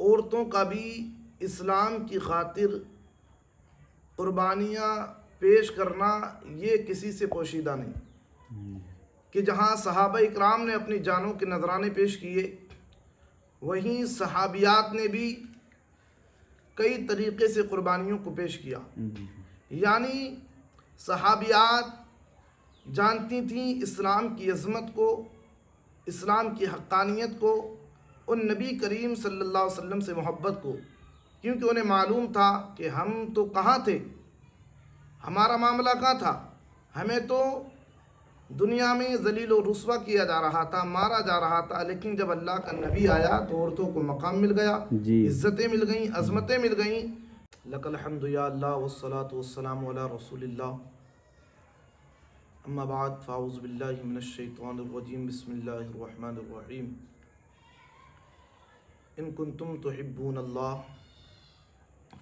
عورتوں کا بھی اسلام کی خاطر قربانیاں پیش کرنا یہ کسی سے پوشیدہ نہیں کہ جہاں صحابہ اکرام نے اپنی جانوں کے نذرانے پیش کیے، وہیں صحابیات نے بھی کئی طریقے سے قربانیوں کو پیش کیا۔ یعنی صحابیات جانتی تھیں اسلام کی عظمت کو، اسلام کی حقانیت کو، ان نبی کریم صلی اللہ علیہ وسلم سے محبت کو، کیونکہ انہیں معلوم تھا کہ ہم تو کہاں تھے، ہمارا معاملہ کہاں تھا، ہمیں تو دنیا میں ذلیل و رسوا کیا جا رہا تھا، مارا جا رہا تھا، لیکن جب اللہ کا نبی آیا تو عورتوں کو مقام مل گیا، عزتیں مل گئیں، عظمتیں مل گئیں۔ لک الحمد یا اللہ والصلاة والسلام علی رسول اللہ، اما بعد فاعوذ باللہ من الشیطان الرجیم، بسم اللہ الرحمن الرحیم۔ ان کنتم تحبون اللہ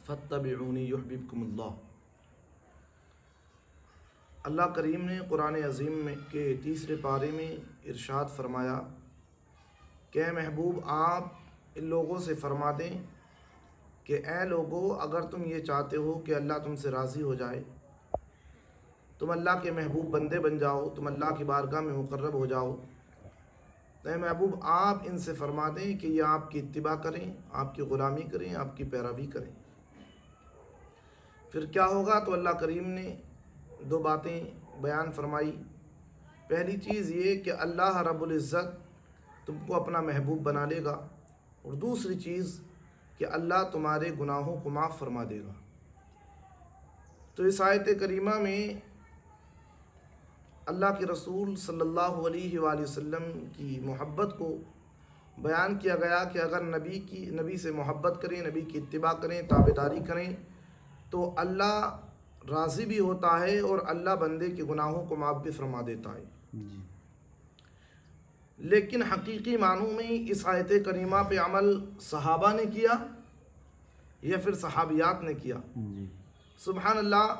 فاتبعونی یحببکم اللہ۔ اللہ کریم نے قرآن عظیم میں کے تیسرے پارے میں ارشاد فرمایا کہ اے محبوب آپ ان لوگوں سے فرما دیں کہ اے لوگو، اگر تم یہ چاہتے ہو کہ اللہ تم سے راضی ہو جائے، تم اللہ کے محبوب بندے بن جاؤ، تم اللہ کی بارگاہ میں مقرب ہو جاؤ، تو اے محبوب آپ ان سے فرما دیں کہ یہ آپ کی اتباع کریں، آپ کی غلامی کریں، آپ کی پیروی کریں۔ پھر کیا ہوگا؟ تو اللہ کریم نے دو باتیں بیان فرمائی۔ پہلی چیز یہ کہ اللہ رب العزت تم کو اپنا محبوب بنا لے گا، اور دوسری چیز کہ اللہ تمہارے گناہوں کو معاف فرما دے گا۔ تو اس آیت کریمہ میں اللہ کے رسول صلی اللہ علیہ وآلہ وسلم کی محبت کو بیان کیا گیا کہ اگر نبی سے محبت کریں، نبی کی اتباع کریں، تابعداری کریں، تو اللہ راضی بھی ہوتا ہے اور اللہ بندے کے گناہوں کو معاف بھی فرما دیتا ہے۔ لیکن حقیقی معنوں میں اس آیت کریمہ پہ عمل صحابہ نے کیا یا پھر صحابیات نے کیا؟ سبحان اللہ،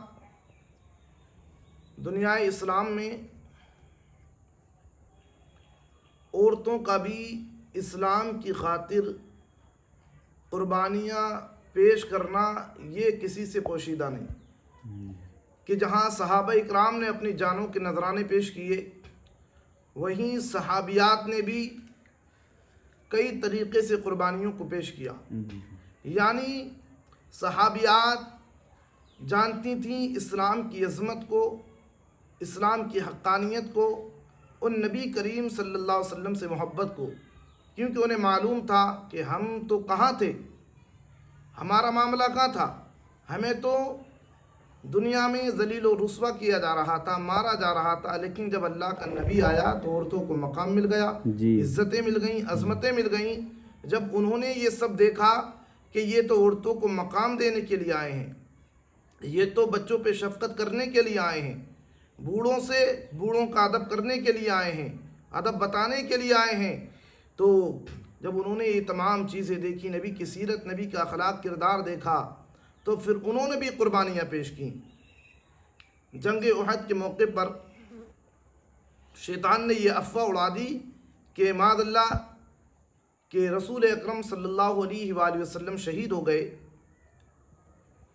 دنیا اسلام میں عورتوں کا بھی اسلام کی خاطر قربانیاں پیش کرنا یہ کسی سے پوشیدہ نہیں کہ جہاں صحابہ اکرام نے اپنی جانوں کے نذرانے پیش کیے، وہیں صحابیات نے بھی کئی طریقے سے قربانیوں کو پیش کیا۔ یعنی صحابیات جانتی تھیں اسلام کی عظمت کو، اسلام کی حقانیت کو، ان نبی کریم صلی اللہ علیہ وسلم سے محبت کو، کیونکہ انہیں معلوم تھا کہ ہم تو کہاں تھے، ہمارا معاملہ کہاں تھا، ہمیں تو دنیا میں ذلیل و رسوا کیا جا رہا تھا، مارا جا رہا تھا، لیکن جب اللہ کا نبی آیا تو عورتوں کو مقام مل گیا، عزتیں مل گئیں، عظمتیں مل گئیں۔ جب انہوں نے یہ سب دیکھا کہ یہ تو عورتوں کو مقام دینے کے لیے آئے ہیں، یہ تو بچوں پہ شفقت کرنے کے لیے آئے ہیں، بوڑھوں کا ادب کرنے کے لیے آئے ہیں، ادب بتانے کے لیے آئے ہیں، تو جب انہوں نے یہ تمام چیزیں دیکھی، نبی کی سیرت، نبی کا اخلاق کردار دیکھا، تو پھر انہوں نے بھی قربانیاں پیش کیں۔ جنگ احد کے موقع پر شیطان نے یہ افواہ اڑا دی کہ معاذ اللہ کہ رسول اکرم صلی اللہ علیہ وآلہ وسلم شہید ہو گئے۔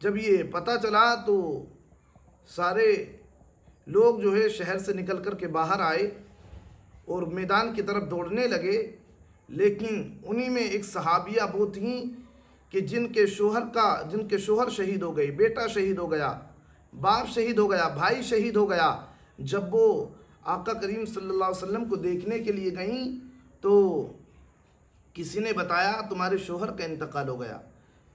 جب یہ پتہ چلا تو سارے لوگ جو ہے شہر سے نکل کر کے باہر آئے اور میدان کی طرف دوڑنے لگے، لیکن انہی میں ایک صحابیہ وہ تھیں کہ جن کے شوہر شہید ہو گئے، بیٹا شہید ہو گیا، باپ شہید ہو گیا، بھائی شہید ہو گیا۔ جب وہ آقا کریم صلی اللہ علیہ وسلم کو دیکھنے کے لیے گئیں تو کسی نے بتایا تمہارے شوہر کا انتقال ہو گیا،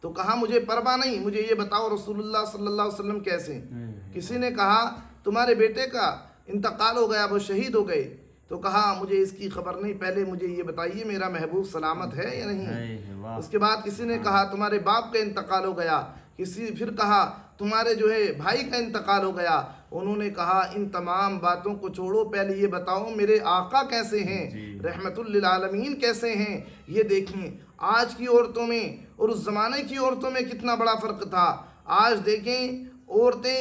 تو کہا مجھے پرواہ نہیں، مجھے یہ بتاؤ رسول اللہ صلی اللہ علیہ وسلم کیسے ہیں؟ کسی نے کہا تمہارے بیٹے کا انتقال ہو گیا، وہ شہید ہو گئے، تو کہا مجھے اس کی خبر نہیں، پہلے مجھے یہ بتائیے میرا محبوب سلامت ہے یا نہیں۔ اس کے بعد کسی نے کہا تمہارے باپ کا انتقال ہو گیا، پھر کہا تمہارے جو ہے بھائی کا انتقال ہو گیا۔ انہوں نے کہا ان تمام باتوں کو چھوڑو، پہلے یہ بتاؤ میرے آقا کیسے ہیں، رحمت للعالمین کیسے ہیں۔ یہ دیکھیں آج کی عورتوں میں اور اس زمانے کی عورتوں میں کتنا بڑا فرق تھا۔ آج دیکھیں عورتیں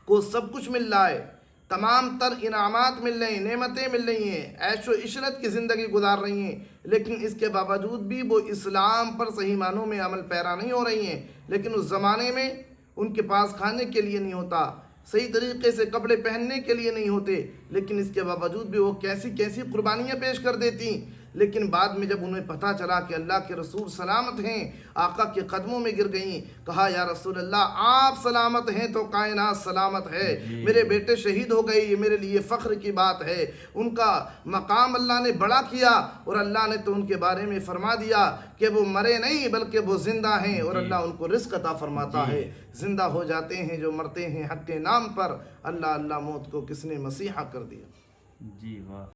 کو سب کچھ مل رہا ہے، تمام تر انعامات مل رہے ہیں، نعمتیں مل رہی ہیں، عیش و عشرت کی زندگی گزار رہی ہیں، لیکن اس کے باوجود بھی وہ اسلام پر صحیح معنوں میں عمل پیرا نہیں ہو رہی ہیں. لیکن اس زمانے میں ان کے پاس کھانے کے لیے نہیں ہوتا، صحیح طریقے سے کپڑے پہننے کے لیے نہیں ہوتے، لیکن اس کے باوجود بھی وہ کیسی کیسی قربانیاں پیش کر دیتی. لیکن بعد میں جب انہیں پتہ چلا کہ اللہ کے رسول سلامت ہیں، آقا کے قدموں میں گر گئیں، کہا یا رسول اللہ آپ سلامت ہیں تو کائنات سلامت ہے. میرے بیٹے شہید ہو گئے، یہ میرے لیے فخر کی بات ہے. ان کا مقام اللہ نے بڑا کیا، اور اللہ نے تو ان کے بارے میں فرما دیا کہ وہ مرے نہیں بلکہ وہ زندہ ہیں، اور اللہ ان کو رزق عطا فرماتا ہے. زندہ ہو جاتے ہیں جو مرتے ہیں حق کے نام پر. اللہ اللہ موت کو کس نے مسیحا کر دیا. جی واہ.